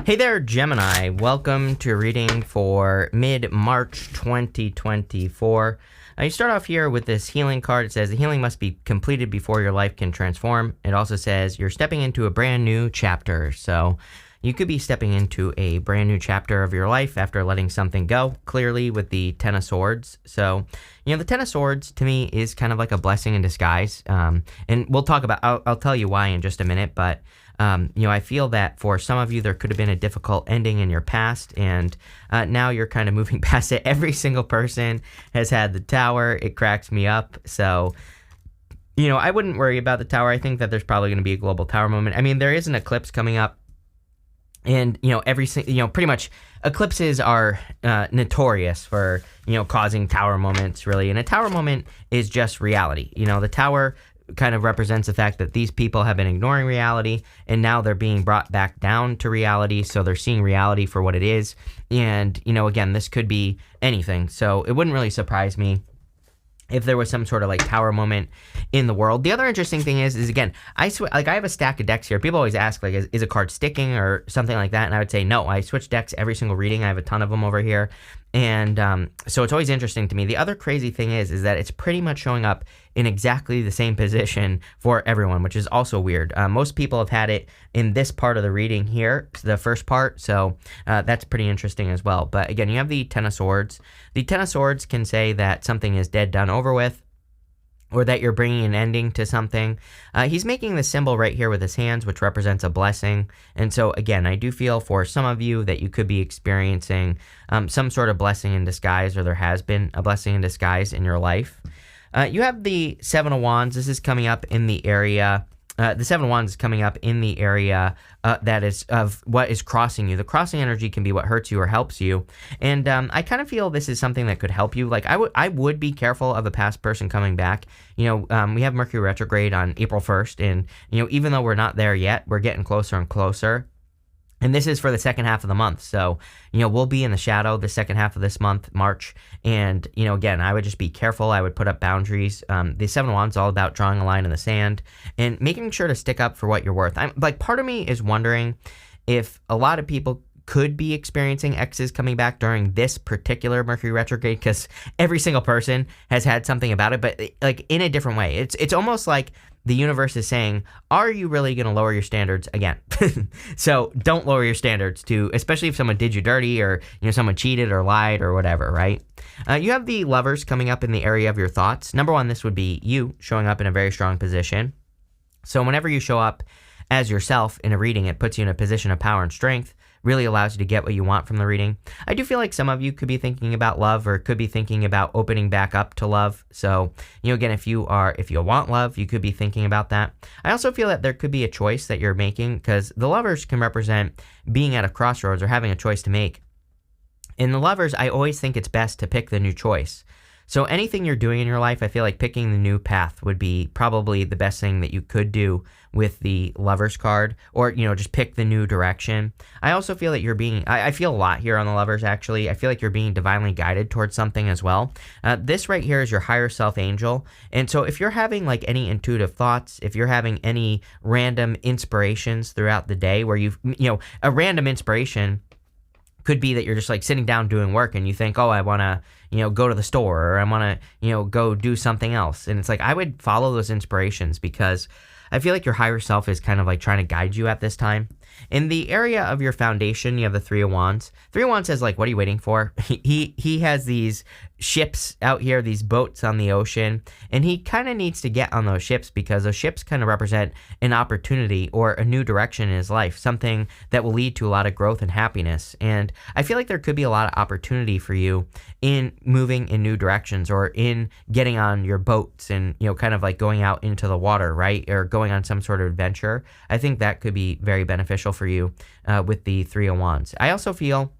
Hey there, Gemini. Welcome to a reading for mid-March 2024. You start off here with this healing card. It says the healing must be completed before your life can transform. It also says you're stepping into a brand new chapter. So you could be stepping into a brand new chapter of your life after letting something go, clearly with the Ten of Swords. So, the Ten of Swords to me is kind of like a blessing in disguise. And we'll talk about, I'll tell you why in just a minute, but I feel that for some of you, there could have been a difficult ending in your past, and now you're kind of moving past it. Every single person has had the Tower. It cracks me up. So, I wouldn't worry about the Tower. I think that there's probably going to be a global Tower moment. I mean, there is an eclipse coming up, and, pretty much eclipses are notorious for, causing Tower moments, really. And a Tower moment is just reality. The Tower kind of represents the fact that these people have been ignoring reality and now they're being brought back down to reality. So they're seeing reality for what it is. And, again, this could be anything. So it wouldn't really surprise me if there was some sort of Tower moment in the world. The other interesting thing is again, I have a stack of decks here. People always ask is a card sticking or something like that? And I would say, no, I switch decks every single reading. I have a ton of them over here. And so it's always interesting to me. The other crazy thing is that it's pretty much showing up in exactly the same position for everyone, which is also weird. Most people have had it in this part of the reading here, the first part. So that's pretty interesting as well. But again, you have the Ten of Swords. The Ten of Swords can say that something is dead, done, over with, or that you're bringing an ending to something. He's making the symbol right here with his hands, which represents a blessing. And so, again, I do feel for some of you that you could be experiencing some sort of blessing in disguise, or there has been a blessing in disguise in your life. You have the Seven of Wands. This is coming up in the area. The Seven of Wands is coming up in the area that is of what is crossing you. The crossing energy can be what hurts you or helps you. And I kind of feel this is something that could help you. I would be careful of a past person coming back. We have Mercury retrograde on April 1st. And, even though we're not there yet, we're getting closer and closer. And this is for the second half of the month. So, we'll be in the shadow the second half of this month, March. And, again, I would just be careful. I would put up boundaries. The Seven of Wands is all about drawing a line in the sand and making sure to stick up for what you're worth. Part of me is wondering if a lot of people could be experiencing exes coming back during this particular Mercury retrograde, because every single person has had something about it, but in a different way. It's almost like the universe is saying, are you really going to lower your standards again? So don't lower your standards especially if someone did you dirty, or, someone cheated or lied or whatever, right? You have the Lovers coming up in the area of your thoughts. Number one, this would be you showing up in a very strong position. So whenever you show up as yourself in a reading, it puts you in a position of power and strength, really allows you to get what you want from the reading. I do feel like some of you could be thinking about love, or could be thinking about opening back up to love. So, again, if you want love, you could be thinking about that. I also feel that there could be a choice that you're making, because the Lovers can represent being at a crossroads or having a choice to make. In the Lovers, I always think it's best to pick the new choice. So anything you're doing in your life, I feel like picking the new path would be probably the best thing that you could do with the Lovers card, or, just pick the new direction. I also feel that I feel a lot here on the Lovers, actually. I feel like you're being divinely guided towards something as well. This right here is your higher self angel. And so if you're having any intuitive thoughts, if you're having any random inspirations throughout the day where a random inspiration could be that you're just sitting down doing work and you think, oh, I want to, go to the store, or I want to, go do something else. And it's I would follow those inspirations, because I feel like your higher self is kind of trying to guide you at this time. In the area of your foundation, you have the Three of Wands. Three of Wands says, what are you waiting for? He has these ships out here, these boats on the ocean, and he kind of needs to get on those ships, because those ships kind of represent an opportunity or a new direction in his life, something that will lead to a lot of growth and happiness. And I feel like there could be a lot of opportunity for you in moving in new directions, or in getting on your boats and, kind of going out into the water, right? Or going on some sort of adventure. I think that could be very beneficial for you with the Three of Wands. I also feel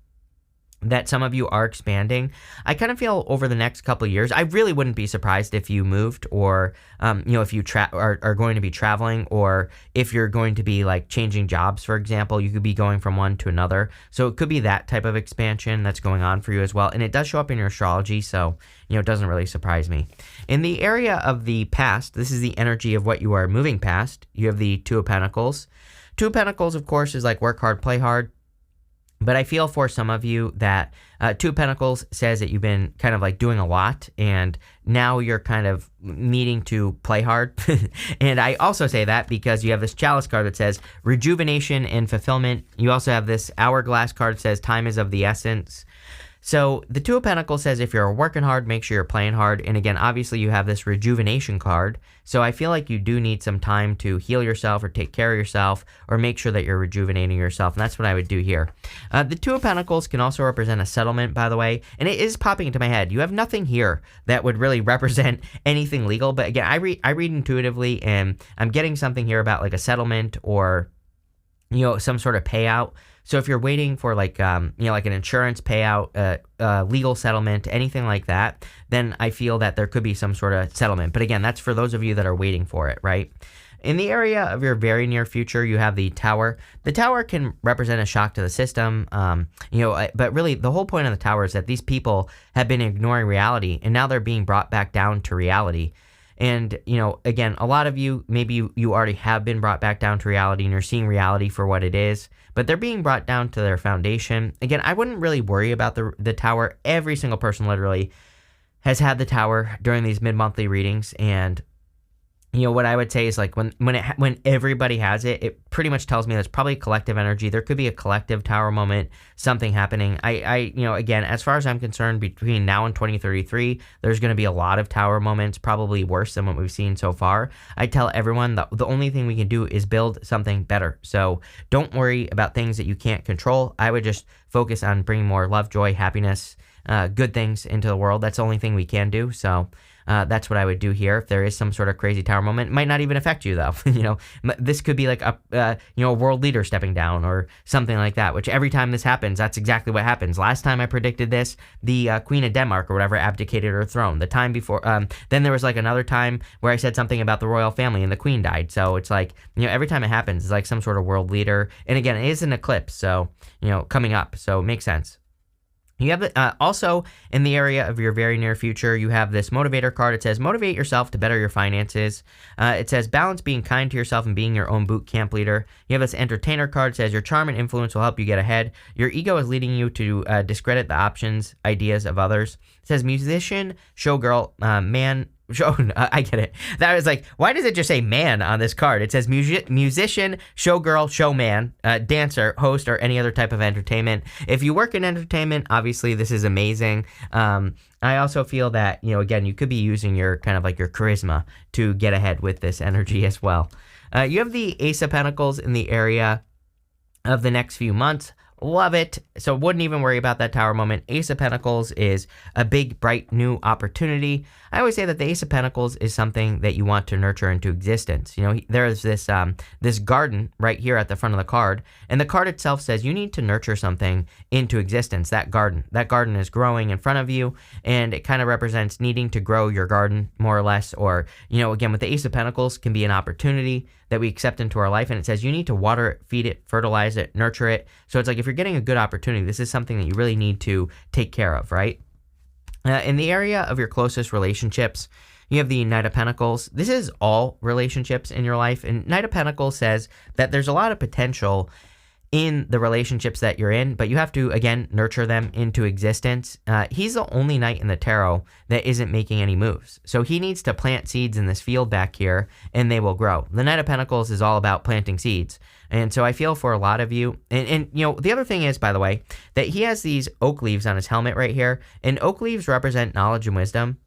that some of you are expanding. I kind of feel over the next couple of years, I really wouldn't be surprised if you moved, or, if you are going to be traveling, or if you're going to be changing jobs, for example. You could be going from one to another. So it could be that type of expansion that's going on for you as well. And it does show up in your astrology. So, it doesn't really surprise me. In the area of the past, this is the energy of what you are moving past. You have the Two of Pentacles. Two of Pentacles, of course, is work hard, play hard. But I feel for some of you that Two of Pentacles says that you've been kind of like doing a lot and now you're kind of needing to play hard. And I also say that because you have this Chalice card that says rejuvenation and fulfillment. You also have this Hourglass card that says time is of the essence. So the Two of Pentacles says if you're working hard, make sure you're playing hard. And again, obviously you have this rejuvenation card. So I feel like you do need some time to heal yourself or take care of yourself or make sure that you're rejuvenating yourself. And that's what I would do here. The Two of Pentacles can also represent a settlement, by the way. And it is popping into my head. You have nothing here that would really represent anything legal. But again, I read intuitively and I'm getting something here about like a settlement or, some sort of payout. So if you're waiting for like an insurance payout, legal settlement, anything like that, then I feel that there could be some sort of settlement. But again, that's for those of you that are waiting for it, right? In the area of your very near future, you have the Tower. The Tower can represent a shock to the system, but really the whole point of the Tower is that these people have been ignoring reality and now they're being brought back down to reality. And, again, a lot of you, maybe you already have been brought back down to reality and you're seeing reality for what it is, but they're being brought down to their foundation. Again, I wouldn't really worry about the Tower. Every single person literally has had the Tower during these mid-monthly readings. And, what I would say is like when everybody has it, it pretty much tells me that's probably collective energy. There could be a collective Tower moment, something happening. Again, as far as I'm concerned, between now and 2033, there's going to be a lot of Tower moments, probably worse than what we've seen so far. I tell everyone that the only thing we can do is build something better. So don't worry about things that you can't control. I would just focus on bringing more love, joy, happiness, good things into the world. That's the only thing we can do. So that's what I would do here. If there is some sort of crazy Tower moment, it might not even affect you though. This could be like a world leader stepping down or something like that, which every time this happens, that's exactly what happens. Last time I predicted this, the Queen of Denmark or whatever abdicated her throne. The time before, then there was like another time where I said something about the royal family and the queen died. So it's like, every time it happens, it's like some sort of world leader. And again, it is an eclipse. So, coming up. So it makes sense. You have also in the area of your very near future, you have this motivator card. It says motivate yourself to better your finances. It says balance being kind to yourself and being your own boot camp leader. You have this entertainer card. It says your charm and influence will help you get ahead. Your ego is leading you to discredit the options, ideas of others. It says musician, showgirl, man. I get it. That was like, why does it just say man on this card? It says musician, showgirl, showman, dancer, host, or any other type of entertainment. If you work in entertainment, obviously this is amazing. I also feel that, again, you could be using your kind of like your charisma to get ahead with this energy as well. You have the Ace of Pentacles in the area of the next few months. Love it. So wouldn't even worry about that Tower moment. Ace of Pentacles is a big, bright, new opportunity. I always say that the Ace of Pentacles is something that you want to nurture into existence. There's this garden right here at the front of the card, and the card itself says you need to nurture something into existence. That garden is growing in front of you, and it kind of represents needing to grow your garden more or less. Or, again, with the Ace of Pentacles can be an opportunity that we accept into our life, and it says you need to water it, feed it, fertilize it, nurture it. So it's like if you're getting a good opportunity, this is something that you really need to take care of, right? In the area of your closest relationships, you have the Knight of Pentacles. This is all relationships in your life, and Knight of Pentacles says that there's a lot of potential in the relationships that you're in, but you have to, again, nurture them into existence. He's the only knight in the tarot that isn't making any moves. So he needs to plant seeds in this field back here, and they will grow. The Knight of Pentacles is all about planting seeds. And so I feel for a lot of you, and the other thing is, by the way, that he has these oak leaves on his helmet right here, and oak leaves represent knowledge and wisdom.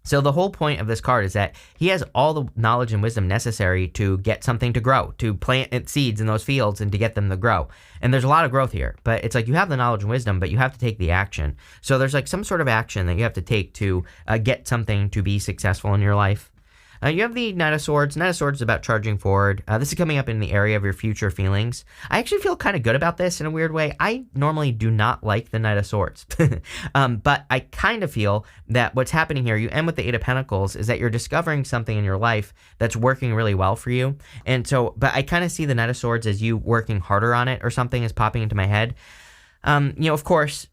So the whole point of this card is that he has all the knowledge and wisdom necessary to get something to grow, to plant seeds in those fields and to get them to grow. And there's a lot of growth here, but it's like you have the knowledge and wisdom, but you have to take the action. So there's like some sort of action that you have to take to get something to be successful in your life. You have the Knight of Swords. Knight of Swords is about charging forward. This is coming up in the area of your future feelings. I actually feel kind of good about this in a weird way. I normally do not like the Knight of Swords. But I kind of feel that what's happening here, you end with the Eight of Pentacles, is that you're discovering something in your life that's working really well for you. And so, but I kind of see the Knight of Swords as you working harder on it, or something is popping into my head. Of course,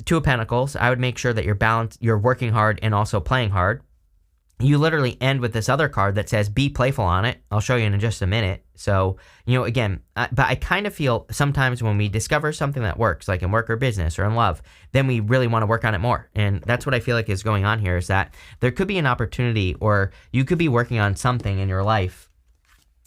Two of Pentacles, I would make sure that you're balanced, you're working hard and also playing hard. you literally end with this other card that says be playful on it. I'll show you in just a minute. So, again, but I kind of feel sometimes when we discover something that works, like in work or business or in love, then we really want to work on it more. And that's what I feel like is going on here, is that there could be an opportunity, or you could be working on something in your life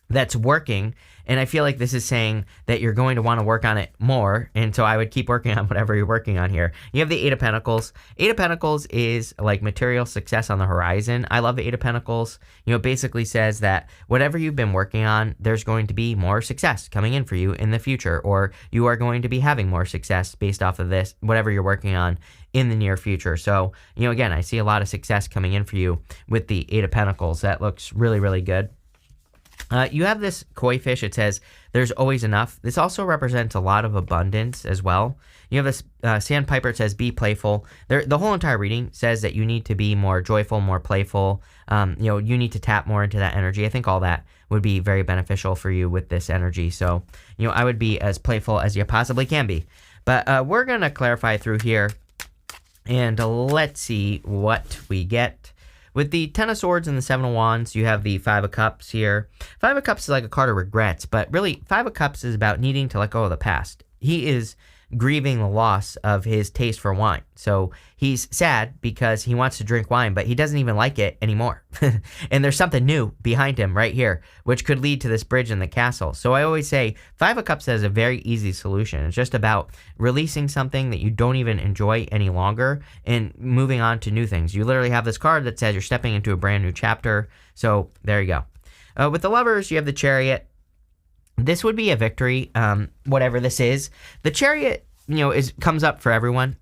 that's working, and I feel like this is saying that you're going to want to work on it more, and so I would keep working on whatever you're working on here. You have the Eight of Pentacles. Eight of Pentacles is like material success on the horizon. I love the Eight of Pentacles. It basically says that whatever you've been working on, there's going to be more success coming in for you in the future, or you are going to be having more success based off of this, whatever you're working on in the near future. So, again, I see a lot of success coming in for you with the Eight of Pentacles. That looks really, really good. You have this koi fish. It says there's always enough. This also represents a lot of abundance as well. You have this sandpiper. It says be playful. The whole entire reading says that you need to be more joyful, more playful. You need to tap more into that energy. I think all that would be very beneficial for you with this energy. So, I would be as playful as you possibly can be. But we're going to clarify through here, and let's see what we get. With the Ten of Swords and the Seven of Wands, you have the Five of Cups here. Five of Cups is like a card of regrets, but really, Five of Cups is about needing to let go of the past. He is grieving the loss of his taste for wine. So he's sad because he wants to drink wine, but he doesn't even like it anymore. And there's something new behind him right here, which could lead to this bridge in the castle. So I always say Five of Cups has a very easy solution. It's just about releasing something that you don't even enjoy any longer and moving on to new things. You literally have this card that says you're stepping into a brand new chapter. So there you go. With the Lovers, you have the Chariot. This would be a victory, whatever this is. The Chariot, comes up for everyone.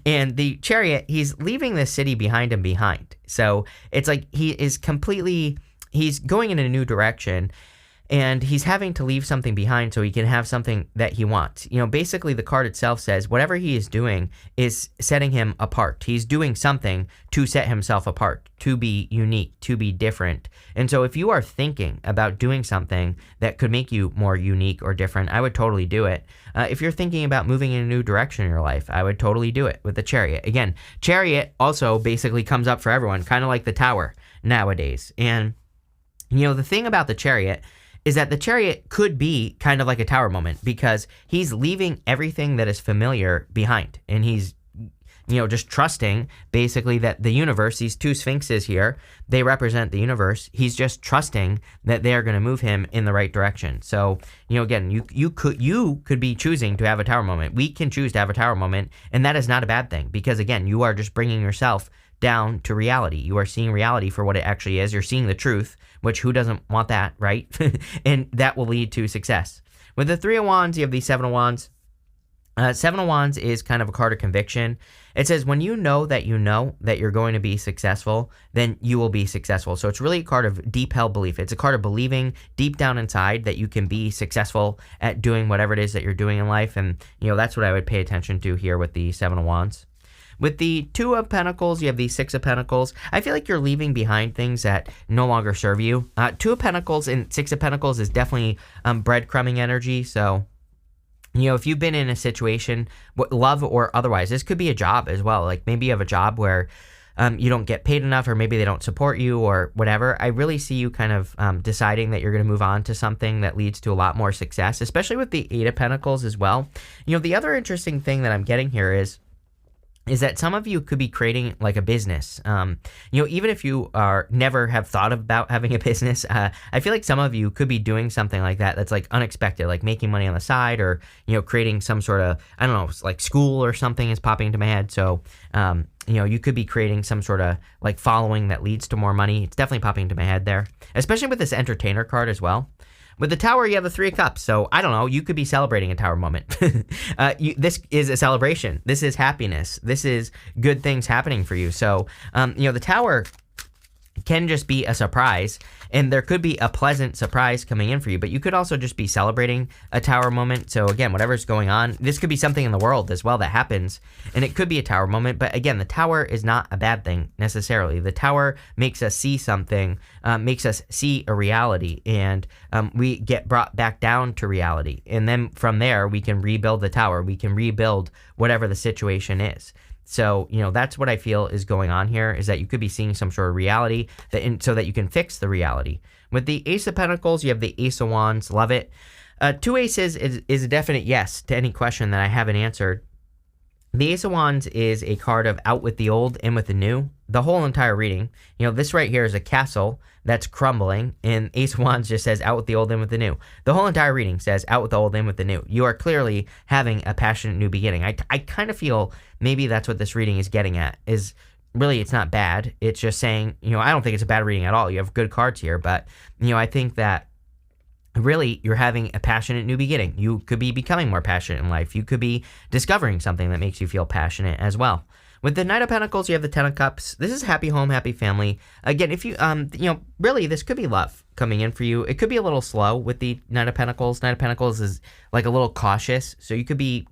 And the Chariot, he's leaving the city behind him behind. So it's like he's going in a new direction, and he's having to leave something behind so he can have something that he wants. Basically the card itself says whatever he is doing is setting him apart. He's doing something to set himself apart, to be unique, to be different. And so if you are thinking about doing something that could make you more unique or different, I would totally do it. If you're thinking about moving in a new direction in your life, I would totally do it with the Chariot. Again, Chariot also basically comes up for everyone, kind of like the Tower nowadays. And, the thing about the Chariot is that the Chariot could be kind of like a Tower moment, because he's leaving everything that is familiar behind, and he's just trusting basically that the universe, these two sphinxes here, they represent the universe. He's just trusting that they're going to move him in the right direction. So, again, you could be choosing to have a Tower moment. We can choose to have a Tower moment, and that is not a bad thing, because again, you are just bringing yourself down to reality. You are seeing reality for what it actually is. You're seeing the truth, which who doesn't want that, right? And that will lead to success. With the Three of Wands, you have the Seven of Wands. Seven of Wands is kind of a card of conviction. It says when you know that you're going to be successful, then you will be successful. So it's really a card of deep held belief. It's a card of believing deep down inside that you can be successful at doing whatever it is that you're doing in life. And, that's what I would pay attention to here with the Seven of Wands. With the Two of Pentacles, you have the Six of Pentacles. I feel like you're leaving behind things that no longer serve you. Two of Pentacles and Six of Pentacles is definitely breadcrumbing energy. So, if you've been in a situation, love or otherwise, this could be a job as well. Like maybe you have a job where you don't get paid enough, or maybe they don't support you or whatever. I really see you kind of deciding that you're going to move on to something that leads to a lot more success, especially with the Eight of Pentacles as well. The other interesting thing that I'm getting here is that some of you could be creating like a business. Even if you never have thought about having a business, I feel like some of you could be doing something like that that's like unexpected, like making money on the side, or, creating some sort of, I don't know, like school or something is popping into my head. So, you could be creating some sort of like following that leads to more money. It's definitely popping into my head there, especially with this entertainer card as well. With the Tower, you have the Three of Cups. So, I don't know, you could be celebrating a Tower moment. This is a celebration. This is happiness. This is good things happening for you. So, the Tower can just be a surprise, and there could be a pleasant surprise coming in for you, but you could also just be celebrating a Tower moment. So again, whatever's going on, this could be something in the world as well that happens, and it could be a Tower moment. But again, the Tower is not a bad thing necessarily. The Tower makes us see something, makes us see a reality, and we get brought back down to reality, and then from there we can rebuild the Tower. We can rebuild whatever the situation is. So, that's what I feel is going on here, is that you could be seeing some sort of reality so that you can fix the reality. With the Ace of Pentacles, you have the Ace of Wands. Love it. Two aces is a definite yes to any question that I haven't answered. The Ace of Wands is a card of out with the old, in with the new. The whole entire reading, this right here is a castle that's crumbling, and Ace of Wands just says out with the old, in with the new. The whole entire reading says out with the old, in with the new. You are clearly having a passionate new beginning. I kind of feel maybe that's what this reading is getting at, is really it's not bad. It's just saying, I don't think it's a bad reading at all. You have good cards here, but, I think that really you're having a passionate new beginning. You could be becoming more passionate in life. You could be discovering something that makes you feel passionate as well. With the Knight of Pentacles, you have the Ten of Cups. This is happy home, happy family. Again, if you, really this could be love coming in for you. It could be a little slow with the Knight of Pentacles. Knight of Pentacles is like a little cautious. So you could be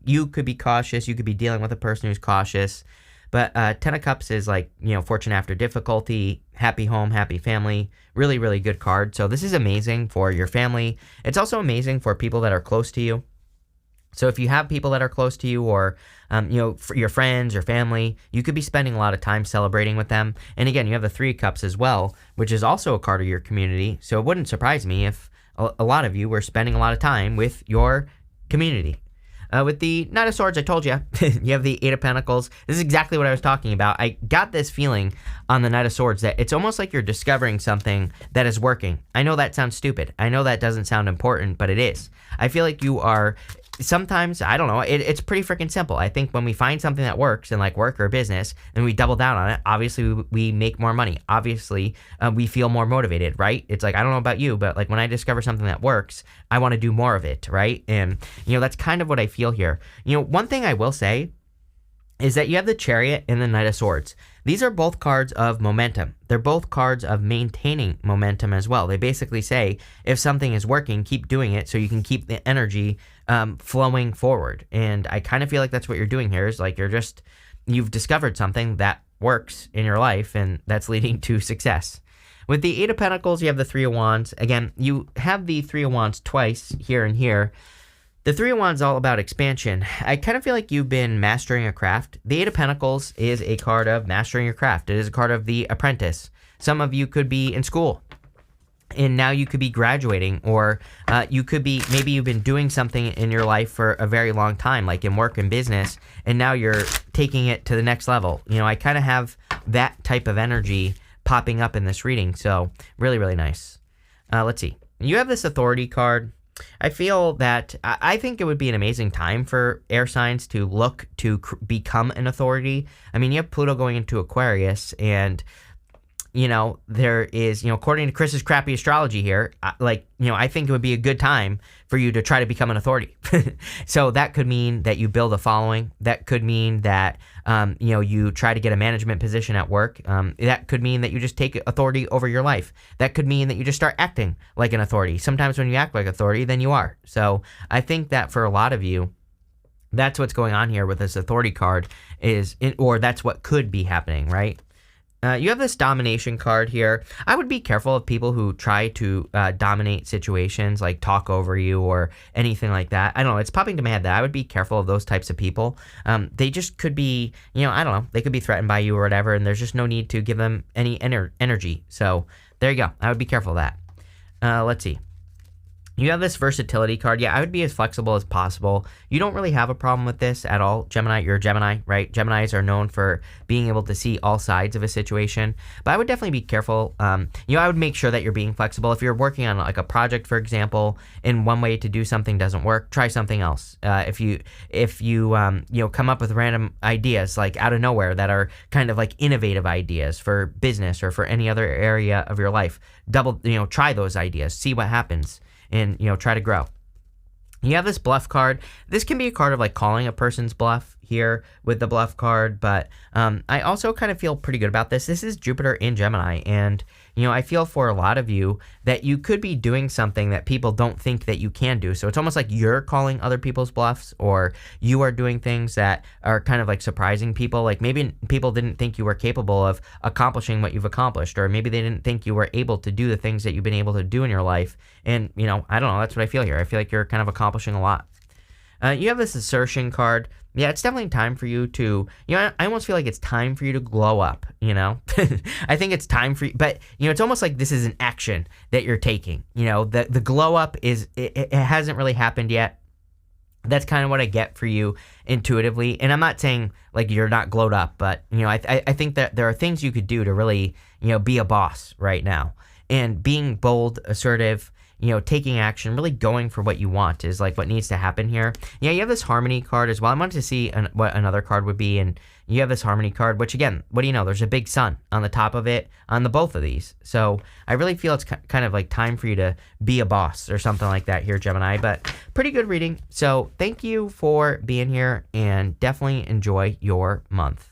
cautious. You could be dealing with a person who's cautious. But Ten of Cups is like, fortune after difficulty, happy home, happy family. Really, really good card. So this is amazing for your family. It's also amazing for people that are close to you. So if you have people that are close to you, or, for your friends or family, you could be spending a lot of time celebrating with them. And again, you have the Three of Cups as well, which is also a card of your community. So it wouldn't surprise me if a lot of you were spending a lot of time with your community. With the Knight of Swords, I told you, you have the Eight of Pentacles. This is exactly what I was talking about. I got this feeling on the Knight of Swords that it's almost like you're discovering something that is working. I know that sounds stupid. I know that doesn't sound important, but it is. I feel like you are... Sometimes, I don't know, it's pretty freaking simple. I think when we find something that works in like work or business and we double down on it, obviously we make more money. Obviously, we feel more motivated, right? It's like, I don't know about you, but like when I discover something that works, I want to do more of it, right? And, that's kind of what I feel here. One thing I will say is that you have the Chariot and the Knight of Swords. These are both cards of momentum. They're both cards of maintaining momentum as well. They basically say, if something is working, keep doing it so you can keep the energy flowing forward. And I kind of feel like that's what you're doing here, is like you've discovered something that works in your life, and that's leading to success. With the Eight of Pentacles, you have the Three of Wands. Again, you have the Three of Wands twice here and here. The Three of Wands is all about expansion. I kind of feel like you've been mastering a craft. The Eight of Pentacles is a card of mastering your craft. It is a card of the apprentice. Some of you could be in school, and now you could be graduating, or you could be, maybe you've been doing something in your life for a very long time, like in work and business, and now you're taking it to the next level. I kind of have that type of energy popping up in this reading, so really, really nice. Let's see. You have this Authority card. I feel that I think it would be an amazing time for air signs to look to become an authority. I mean, you have Pluto going into Aquarius, and there is, according to Chris's crappy astrology here, I think it would be a good time for you to try to become an authority. So that could mean that you build a following. That could mean that, you try to get a management position at work. That could mean that you just take authority over your life. That could mean that you just start acting like an authority. Sometimes when you act like authority, then you are. So I think that for a lot of you, that's what's going on here with this authority card, or that's what could be happening, right? You have this domination card here. I would be careful of people who try to dominate situations, like talk over you or anything like that. I don't know. It's popping to my head that I would be careful of those types of people. They just could be, I don't know. They could be threatened by you or whatever, and there's just no need to give them any energy. So there you go. I would be careful of that. Let's see. You have this versatility card. Yeah, I would be as flexible as possible. You don't really have a problem with this at all. Gemini, you're a Gemini, right? Geminis are known for being able to see all sides of a situation. But I would definitely be careful. I would make sure that you're being flexible. If you're working on like a project, for example, and one way to do something doesn't work, try something else. If you come up with random ideas like out of nowhere that are kind of like innovative ideas for business or for any other area of your life, try those ideas, see what happens. And, try to grow. You have this bluff card. This can be a card of like calling a person's bluff here with the bluff card, but I also kind of feel pretty good about this. This is Jupiter in Gemini, and I feel for a lot of you that you could be doing something that people don't think that you can do. So it's almost like you're calling other people's bluffs, or you are doing things that are kind of like surprising people. Like maybe people didn't think you were capable of accomplishing what you've accomplished, or maybe they didn't think you were able to do the things that you've been able to do in your life. And, I don't know, that's what I feel here. I feel like you're kind of accomplishing a lot. You have this assertion card. Yeah, it's definitely time for you to, I almost feel like it's time for you to glow up, I think it's time for you, but, it's almost like this is an action that you're taking. The glow up it hasn't really happened yet. That's kind of what I get for you intuitively. And I'm not saying like you're not glowed up, but, I think that there are things you could do to really, be a boss right now. And being bold, assertive, taking action, really going for what you want is like what needs to happen here. Yeah, you have this harmony card as well. I wanted to see what another card would be, and you have this harmony card, which again, what do you know? There's a big sun on the top of it on the both of these. So I really feel it's kind of like time for you to be a boss or something like that here, Gemini, but pretty good reading. So thank you for being here and definitely enjoy your month.